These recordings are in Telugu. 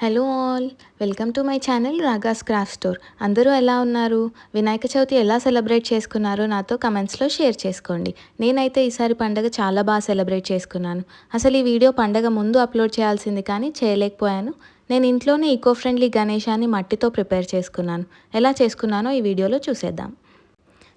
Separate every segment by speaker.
Speaker 1: Hello all, welcome to my channel ragas craft store. అందరూ ఎలా ఉన్నారు? వినాయక చవితి ఎలా సెలబ్రేట్ చేసుకున్నారో నాతో కమెంట్స్లో షేర్ చేసుకోండి. నేనైతే ఈసారి పండగ చాలా బాగా సెలబ్రేట్ చేసుకున్నాను. అసలు ఈ వీడియో పండగ ముందు అప్లోడ్ చేయాల్సింది కానీ చేయలేకపోయాను. నేను ఇంట్లోనే ఈకో ఫ్రెండ్లీ గణేశాన్ని మట్టితో ప్రిపేర్ చేసుకున్నాను. ఎలా చేసుకున్నానో ఈ వీడియోలో చూసేద్దాం.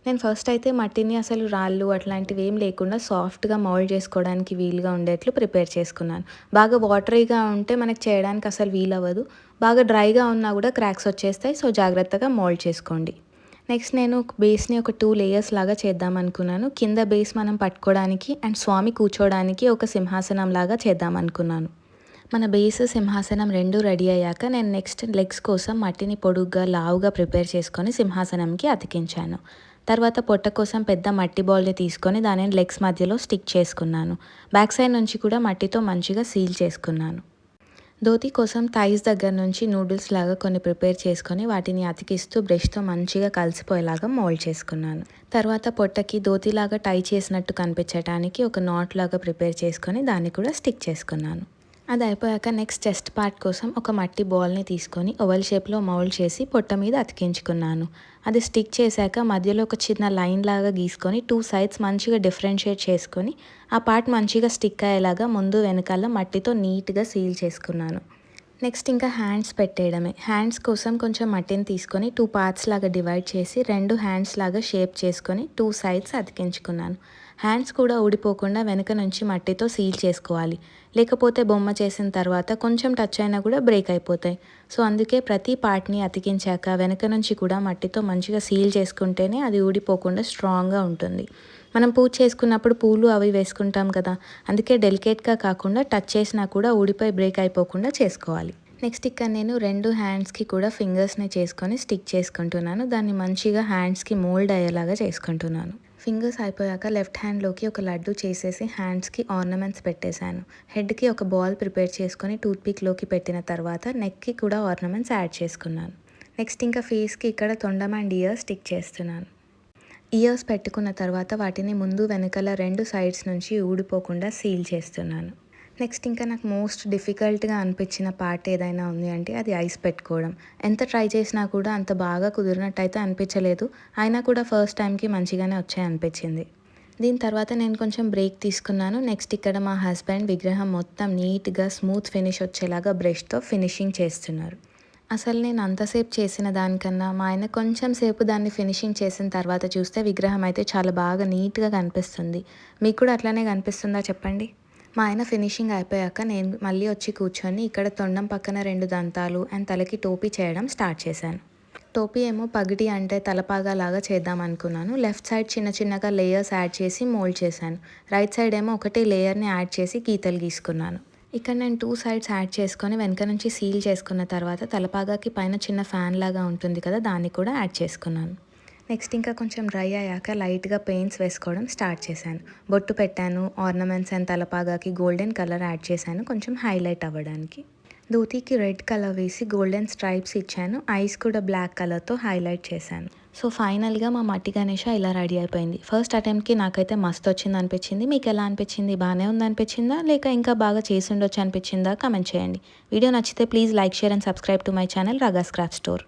Speaker 1: నేను ఫస్ట్ అయితే మట్టిని అసలు రాళ్ళు అట్లాంటివి ఏం లేకుండా సాఫ్ట్గా మౌల్డ్ చేసుకోవడానికి వీలుగా ఉండేట్లు ప్రిపేర్ చేసుకున్నాను. బాగా వాటరీగా ఉంటే మనకు చేయడానికి అసలు వీలవ్వదు. బాగా డ్రైగా ఉన్నా కూడా క్రాక్స్ వచ్చేస్తాయి. సో జాగ్రత్తగా మౌల్డ్ చేసుకోండి. నెక్స్ట్ నేను బేస్ని ఒక 2 లేయర్స్ లాగా చేద్దాం అనుకున్నాను. కింద బేస్ మనం పట్టుకోవడానికి అండ్ స్వామి కూర్చోవడానికి ఒక సింహాసనం లాగా చేద్దాం అనుకున్నాను. మన బేస్ సింహాసనం రెండు రెడీ అయ్యాక నేను నెక్స్ట్ లెగ్స్ కోసం మట్టిని పొడుగ్గా లావుగా ప్రిపేర్ చేసుకొని సింహాసనంకి అతికించాను. తర్వాత పొట్ట కోసం పెద్ద మట్టి బాల్ని తీసుకొని దానిని లెగ్స్ మధ్యలో స్టిక్ చేసుకున్నాను. బ్యాక్ సైడ్ నుంచి కూడా మట్టితో మంచిగా సీల్ చేసుకున్నాను. ధోతి కోసం థైస్ దగ్గర నుంచి నూడిల్స్ లాగా కొన్ని ప్రిపేర్ చేసుకొని వాటిని అతికిస్తూ బ్రష్తో మంచిగా కలిసిపోయేలాగా మోల్డ్ చేసుకున్నాను. తర్వాత పొట్టకి ధోతిలాగా టై చేసినట్టు కనిపించడానికి ఒక నాట్ లాగా ప్రిపేర్ చేసుకొని దాన్ని కూడా స్టిక్ చేసుకున్నాను. అది అయిపోయాక నెక్స్ట్ చెస్ట్ పార్ట్ కోసం ఒక మట్టి బాల్ని తీసుకొని ఓవల్ షేప్లో మౌల్డ్ చేసి పొట్ట మీద అతికించుకున్నాను. అది స్టిక్ చేశాక మధ్యలో ఒక చిన్న లైన్ లాగా గీసుకొని 2 సైడ్స్ మంచిగా డిఫరెన్షియేట్ చేసుకొని ఆ పార్ట్ మంచిగా స్టిక్ అయ్యేలాగా ముందు వెనకాల మట్టితో నీట్గా సీల్ చేసుకున్నాను. నెక్స్ట్ ఇంకా హ్యాండ్స్ పెట్టేయడమే. హ్యాండ్స్ కోసం కొంచెం మట్టిని తీసుకొని 2 పార్ట్స్ లాగా డివైడ్ చేసి 2 హ్యాండ్స్ లాగా షేప్ చేసుకొని 2 సైడ్స్ అతికించుకున్నాను. హ్యాండ్స్ కూడా ఊడిపోకుండా వెనక నుంచి మట్టితో సీల్ చేసుకోవాలి. లేకపోతే బొమ్మ చేసిన తర్వాత కొంచెం టచ్ అయినా కూడా బ్రేక్ అయిపోతాయి. సో అందుకే ప్రతి పార్ట్ని అతికించాక వెనక నుంచి కూడా మట్టితో మంచిగా సీల్ చేసుకుంటేనే అది ఊడిపోకుండా స్ట్రాంగ్గా ఉంటుంది. మనం పూజ చేసుకున్నప్పుడు పూలు అవి వేసుకుంటాం కదా, అందుకే డెలికేట్గా కాకుండా టచ్ చేసినా కూడా ఊడిపోయి బ్రేక్ అయిపోకుండా చేసుకోవాలి. నెక్స్ట్ ఇక్కడ నేను 2 హ్యాండ్స్కి కూడా ఫింగర్స్ని చేసుకొని స్టిక్ చేసుకుంటున్నాను. దాన్ని మంచిగా హ్యాండ్స్కి మోల్డ్ అయ్యేలాగా చేసుకుంటున్నాను. ఫింగర్స్ అయిపోయాక లెఫ్ట్ హ్యాండ్లోకి ఒక లడ్డు చేసేసి హ్యాండ్స్కి ఆర్నమెంట్స్ పెట్టేశాను. హెడ్కి ఒక బాల్ ప్రిపేర్ చేసుకొని టూత్పిక్లోకి పెట్టిన తర్వాత నెక్కి కూడా ఆర్నమెంట్స్ యాడ్ చేసుకున్నాను. నెక్స్ట్ ఇంకా ఫేస్కి ఇక్కడ తొండం అండ్ ఇయర్స్ స్టిక్ చేస్తున్నాను. ఇయర్స్ పెట్టుకున్న తర్వాత వాటిని ముందు వెనకాల 2 సైడ్స్ నుంచి ఊడిపోకుండా సీల్ చేస్తున్నాను. నెక్స్ట్ ఇంకా నాకు మోస్ట్ డిఫికల్ట్గా అనిపించిన పార్ట్ ఏదైనా ఉంది అంటే అది ఐస్ పెట్టుకోవడం. ఎంత ట్రై చేసినా కూడా అంత బాగా కుదిరినట్టు అయితే అనిపించలేదు. అయినా కూడా ఫస్ట్ టైంకి మంచిగానే వచ్చాయి అనిపించింది. దీని తర్వాత నేను కొంచెం బ్రేక్ తీసుకున్నాను. నెక్స్ట్ ఇక్కడ మా హస్బెండ్ విగ్రహం మొత్తం నీట్గా స్మూత్ ఫినిష్ వచ్చేలాగా బ్రష్తో ఫినిషింగ్ చేస్తున్నారు. అసలు నేను అంతసేపు చేసిన దానికన్నా మా ఆయన కొంచెం సేపు దాన్ని ఫినిషింగ్ చేసిన తర్వాత చూస్తే విగ్రహం అయితే చాలా బాగా నీట్గా కనిపిస్తుంది. మీకు కూడా అట్లానే కనిపిస్తుందా చెప్పండి. మా ఆయన ఫినిషింగ్ అయిపోయాక నేను మళ్ళీ వచ్చి కూర్చొని ఇక్కడ తొండం పక్కన 2 దంతాలు అండ్ తలకి టోపీ చేయడం స్టార్ట్ చేశాను. టోపీ ఏమో పగిడి అంటే తలపాగా లాగా చేద్దాం అనుకున్నాను. లెఫ్ట్ సైడ్ చిన్న చిన్నగా లేయర్స్ యాడ్ చేసి మోల్డ్ చేశాను. రైట్ సైడ్ ఏమో ఒకటే లేయర్ని యాడ్ చేసి గీతలు గీసుకున్నాను. ఇక్కడ నేను 2 సైడ్స్ యాడ్ చేసుకొని వెనక నుంచి సీల్ చేసుకున్న తర్వాత తలపాగాకి పైన చిన్న ఫ్యాన్ లాగా ఉంటుంది కదా, దాన్ని కూడా యాడ్ చేసుకున్నాను. నెక్స్ట్ ఇంకా కొంచెం డ్రై అయ్యాక లైట్గా పెయింట్స్ వేసుకోవడం స్టార్ట్ చేశాను. బొట్టు పెట్టాను. ఆర్నమెంట్స్ అండ్ తలపాగాకి గోల్డెన్ కలర్ యాడ్ చేశాను కొంచెం హైలైట్ అవ్వడానికి. ధోతికి రెడ్ కలర్ వేసి గోల్డెన్ స్ట్రైప్స్ ఇచ్చాను. ఐస్ కూడా బ్లాక్ కలర్తో హైలైట్ చేశాను. సో ఫైనల్గా మా మట్టి గణేష ఇలా రెడీ అయిపోయింది. ఫస్ట్ అటెంప్ట్కి నాకైతే మస్తు వచ్చింది అనిపించింది. మీకు ఎలా అనిపించింది? బాగానే ఉంది అనిపించిందా లేక ఇంకా బాగా చేసి ఉండొచ్చు అనిపించిందా? కమెంట్ చేయండి. వీడియో నచ్చితే please like, share and subscribe to my channel ragas craft store.